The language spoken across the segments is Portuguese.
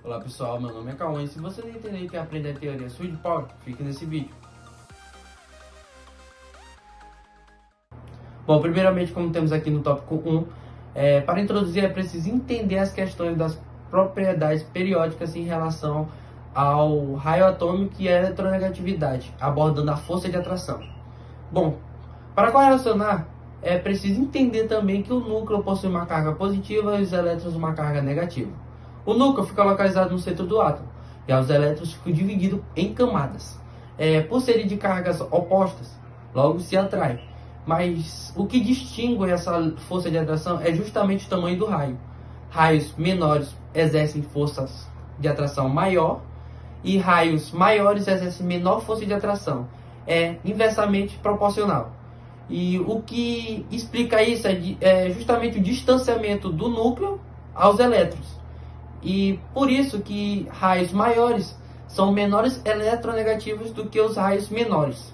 Olá pessoal, meu nome é Cauã e se você não entender e quer aprender a teoria Sword Power, fique nesse vídeo. Bom, primeiramente, como temos aqui no tópico 1, para introduzir é preciso entender as questões das propriedades periódicas em relação ao raio atômico e a eletronegatividade, abordando a força de atração. Bom, para correlacionar, é preciso entender também que o núcleo possui uma carga positiva e os elétrons uma carga negativa. O núcleo fica localizado no centro do átomo e os elétrons ficam divididos em camadas. Por serem de cargas opostas, logo se atraem. Mas o que distingue essa força de atração é justamente o tamanho do raio. Raios menores exercem forças de atração maior e raios maiores exercem menor força de atração. É inversamente proporcional. E o que explica isso é justamente o distanciamento do núcleo aos elétrons. E por isso que raios maiores são menores eletronegativos do que os raios menores.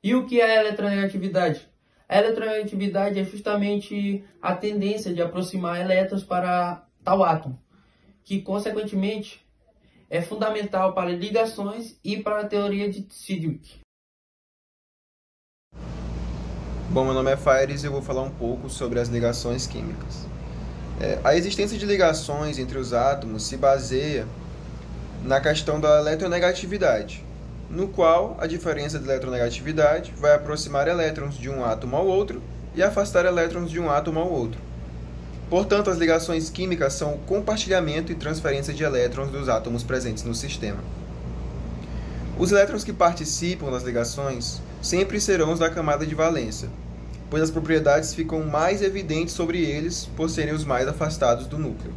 E o que é a eletronegatividade? A eletronegatividade é justamente a tendência de aproximar elétrons para tal átomo, que consequentemente é fundamental para ligações e para a teoria de Sidgwick. Bom, meu nome é Faires e eu vou falar um pouco sobre as ligações químicas. A existência de ligações entre os átomos se baseia na questão da eletronegatividade, no qual a diferença de eletronegatividade vai aproximar elétrons de um átomo ao outro e afastar elétrons de um átomo ao outro. Portanto, as ligações químicas são o compartilhamento e transferência de elétrons dos átomos presentes no sistema. Os elétrons que participam das ligações sempre serão os da camada de valência, pois as propriedades ficam mais evidentes sobre eles por serem os mais afastados do núcleo.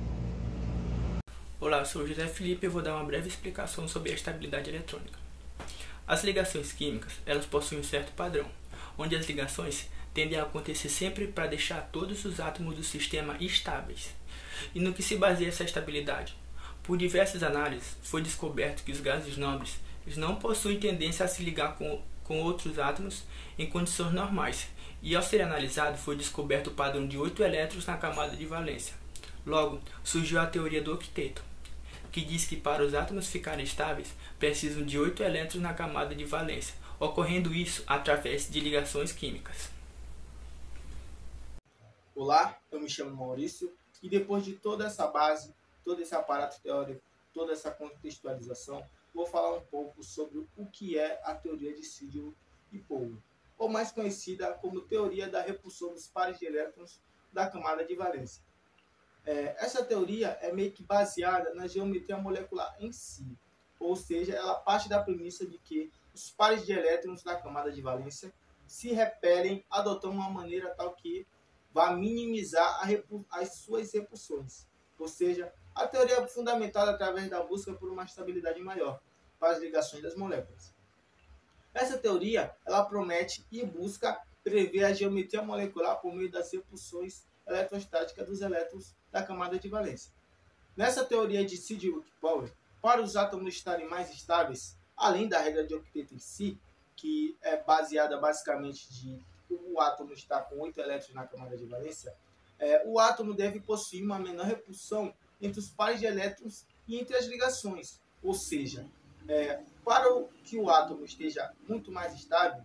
Olá, eu sou o José Felipe e eu vou dar uma breve explicação sobre a estabilidade eletrônica. As ligações químicas, elas possuem um certo padrão, onde as ligações tendem a acontecer sempre para deixar todos os átomos do sistema estáveis. E no que se baseia essa estabilidade? Por diversas análises, foi descoberto que os gases nobres eles não possuem tendência a se ligar com outros átomos em condições normais, e ao ser analisado foi descoberto o padrão de 8 elétrons na camada de valência. Logo, surgiu a teoria do octeto, que diz que para os átomos ficarem estáveis, precisam de 8 elétrons na camada de valência, ocorrendo isso através de ligações químicas. Olá, eu me chamo Maurício e depois de toda essa base, todo esse aparato teórico, toda essa contextualização, vou falar um pouco sobre o que é a teoria de Sidgwick e Power, ou mais conhecida como teoria da repulsão dos pares de elétrons da camada de valência. Essa teoria é meio que baseada na geometria molecular em si, ou seja, ela parte da premissa de que os pares de elétrons da camada de valência se repelem adotando uma maneira tal que vá minimizar as suas repulsões. Ou seja, a teoria é fundamentada através da busca por uma estabilidade maior para as ligações das moléculas. Essa teoria ela promete e busca prever a geometria molecular por meio das repulsões eletrostáticas dos elétrons da camada de valência. Nessa teoria de Sidgwick-Power, para os átomos estarem mais estáveis, além da regra de octeto em si, que é baseada basicamente de o átomo estar com 8 elétrons na camada de valência, o átomo deve possuir uma menor repulsão entre os pares de elétrons e entre as ligações. Ou seja, para que o átomo esteja muito mais estável,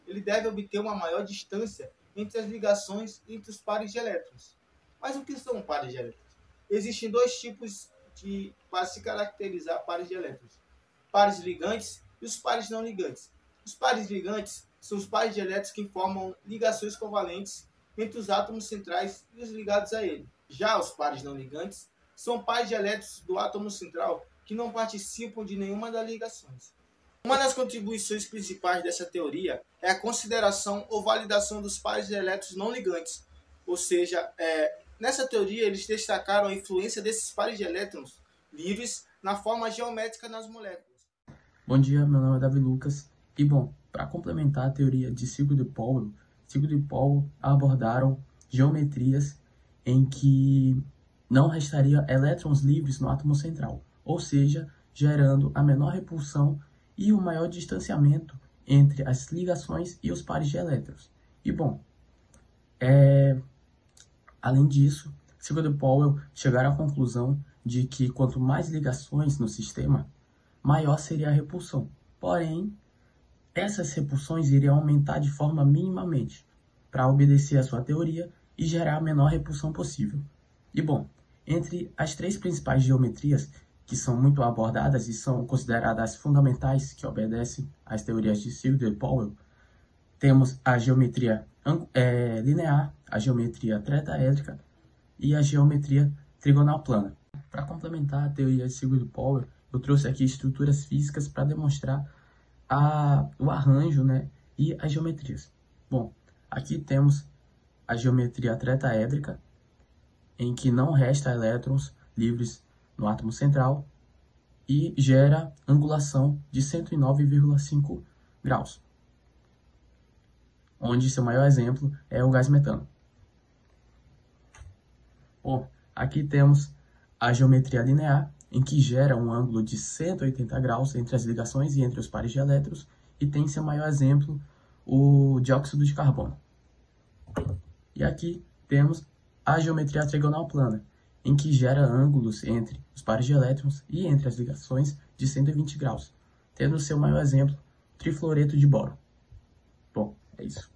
ele deve obter uma maior distância entre as ligações e entre os pares de elétrons. Mas o que são pares de elétrons? Existem dois tipos para se caracterizar pares de elétrons: pares ligantes e os pares não ligantes. Os pares ligantes são os pares de elétrons que formam ligações covalentes entre os átomos centrais e os ligados a ele. Já os pares não ligantes são pares de elétrons do átomo central que não participam de nenhuma das ligações. Uma das contribuições principais dessa teoria é a consideração ou validação dos pares de elétrons não ligantes. Ou seja, nessa teoria eles destacaram a influência desses pares de elétrons livres na forma geométrica nas moléculas. Bom dia, meu nome é Davi Lucas. E bom, para complementar a teoria de Sidgwick e Power abordaram geometrias em que não restaria elétrons livres no átomo central, ou seja, gerando a menor repulsão e o maior distanciamento entre as ligações e os pares de elétrons. E bom, além disso, Sidgwick e Power chegaram à conclusão de que quanto mais ligações no sistema, maior seria a repulsão. Porém, essas repulsões iriam aumentar de forma minimamente, para obedecer à sua teoria e gerar a menor repulsão possível. E bom, entre as três principais geometrias que são muito abordadas e são consideradas fundamentais que obedecem às teorias de Sigel e Powell, temos a geometria linear, a geometria tretaédrica e a geometria trigonal plana. Para complementar a teoria de Sigel e Powell, eu trouxe aqui estruturas físicas para demonstrar o arranjo, né, e as geometrias. Bom, aqui temos a geometria tretaédrica, em que não resta elétrons livres no átomo central e gera angulação de 109,5 graus, onde seu maior exemplo é o gás metano. Bom, aqui temos a geometria linear, em que gera um ângulo de 180 graus entre as ligações e entre os pares de elétrons, e tem seu maior exemplo o dióxido de carbono. E aqui temos a geometria trigonal plana, em que gera ângulos entre os pares de elétrons e entre as ligações de 120 graus, tendo seu maior exemplo o trifluoreto de boro. Bom, é isso.